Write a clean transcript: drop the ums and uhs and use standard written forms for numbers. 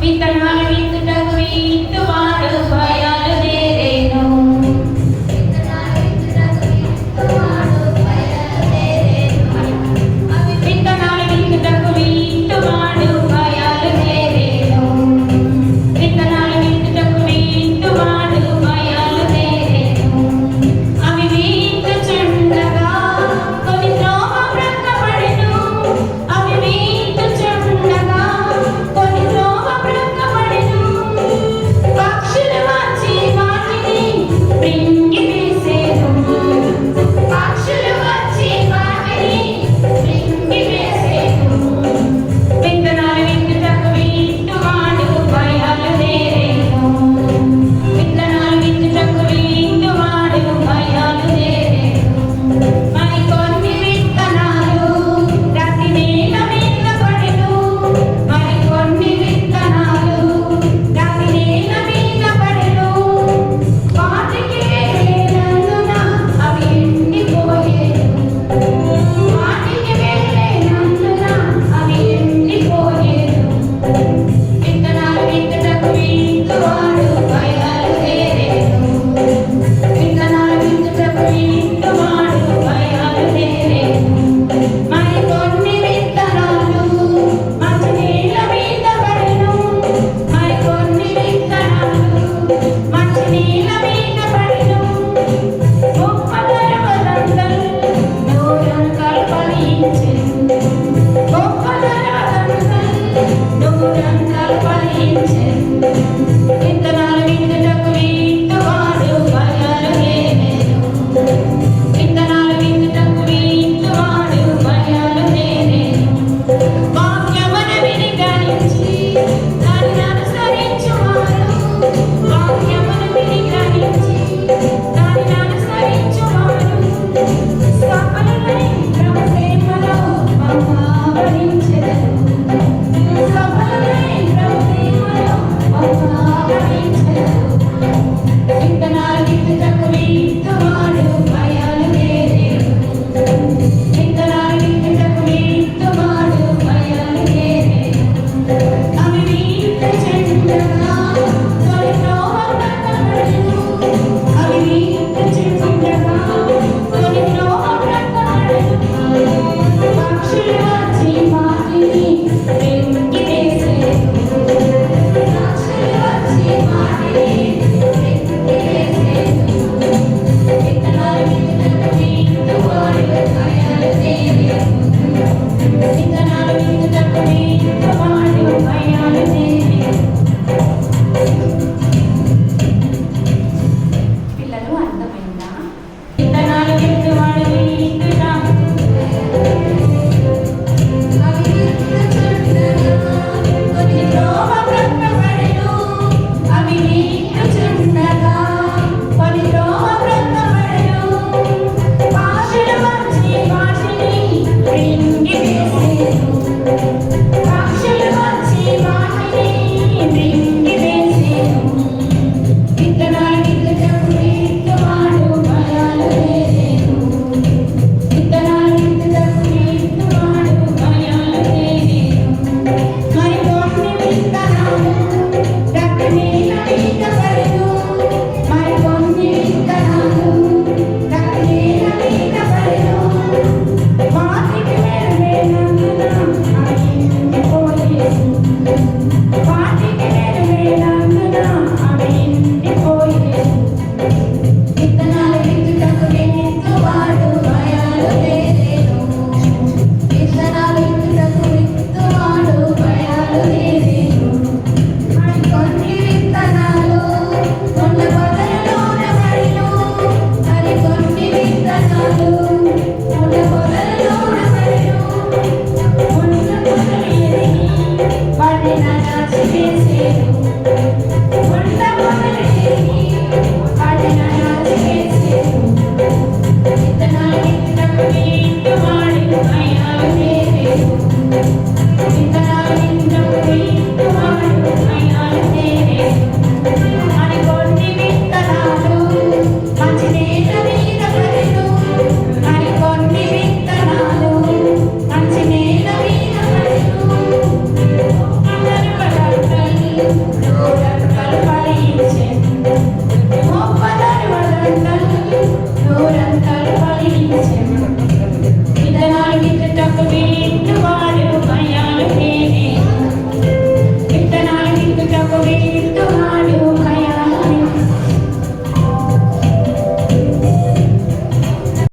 విత్తనాలు విత్తుటకు విత్తువాడు భయాలు దేరేను. విత్తనాలు విత్తుటకు విత్తువాడు భయాలు దేరేను. విత్తనాలు విత్తుటకు విత్తువాడు భయాలు దేరేను. అవి విత్తుచుండగా కొన్ని త్రోవ ప్రక్కపడెను. అవి విత్తుచుండగా కొన్ని త్రోవ ప్రక్కపడెను. పక్షులు వచ్చి వాటిని మృంగివేసెను. పక్షులు వచ్చి వాటిని మృంగివేసెను. విత్తనాలు విత్తుటకు విత్తువాడు భయాలు దేరేను. విత్తనాలు విత్తుటకు విత్తువాడు భయాలు దేరేను. మరికొన్ని విత్తనాలు రాతి నేల మీద పడెను. మరికొన్ని విత్తనాలు రాతి నేల మీద పడెను. వాటికి వేయనందున అవి ఎండిపోయెను. వాటికి వేయనందున అవి ఎండిపోయెను. విత్తనాలు విత్తుటకు విత్తువాడు భయాలు దేరేను. విత్తనాలు విత్తుటకు విత్తువాడు భయాలు దేరేను. మరికొన్ని విత్తనాలు మంచి నేల మీద పడెను. మరికొన్ని విత్తనాలు మంచి నేల మీద పడెను. గొప్ప ధనవంతులు నూరంతలు ఫలించెను. గొప్ప ధనవంతులు నూరంతలు ఫలించెను. విత్తనాలు విత్తుటకు విత్తువాడు భయాలు దేరేను. విత్తనాలు విత్తుటకు విత్తువాడు భయాలు దేరేను. వాక్యమును విని గ్రహించి దానిని అనుసరించువారు. వాక్యమును విని గ్రహించి దానిని అనుసరించువారు సఫలులై ప్రభుసేవలో బహుమానించెదరు. సఫలులై ప్రభుసేవలో బహుమానించెదరు. విత్తనాలు విత్తుటకు విత్తువాడు భయాలు దేరేను. విత్తనాలు విత్తుటకు విత్తువాడు భయాలు దేరేను. అవి విత్తుచుండగా కొన్ని త్రోవ ప్రక్కపడెను. అవి విత్తుచుండగా కొన్ని త్రోవ ప్రక్కపడెను. పక్షులు వచ్చి వాటిని మృంగివేసెను. పక్షులు వచ్చి వాటిని మృంగివేసెను. విత్తనాలు విత్తుటకు విత్తువాడు భయాలు దేరేను. విత్తనాలు విత్తుటకు విత్తువాడు భయాలు దేరేను. పిల్లలు అర్థమైందా? విత్తనాలు విత్తువాడు విత్తుట అవి విత్తుచుండగా కొన్ని త్రోవ ప్రక్కపడెను. అవి విత్తుచుండగా కొన్ని త్రోవ ప్రక్కపడెను. పక్షులు వచ్చి వాటిని మృంగివేసెను. పక్షులు వచ్చి వాటిని మృంగివేసెను. విత్తనాలు విత్తుటకు విత్తువాడు భయాలు దేరేను. విత్తనాలు విత్తుటకు విత్తువాడు భయాలు దేరేను. మరికొన్ని విత్తనాలు రాతి నేల మీద పడెను. మరికొన్ని విత్తనాలు రాతి నేల మీద పడెను. వాటికి వేయనందున అవి ఎండిపోయెను. వాటికి వేయనందున అవి ఎండిపోయెను. విత్తనాలు విత్తుటకు విత్తువాడు భయాలు దేరేను. విత్తనాలు విత్తుటకు విత్తువాడు భయాలు దేరేను. మరికొన్ని విత్తనాలు కొండ పొదలలోన పడెను. మరికొన్ని విత్తనాలు కొండ పొదలలోన పడెను. కొండ పొదలు ఎదిగి వాటిని నాచివేసెను.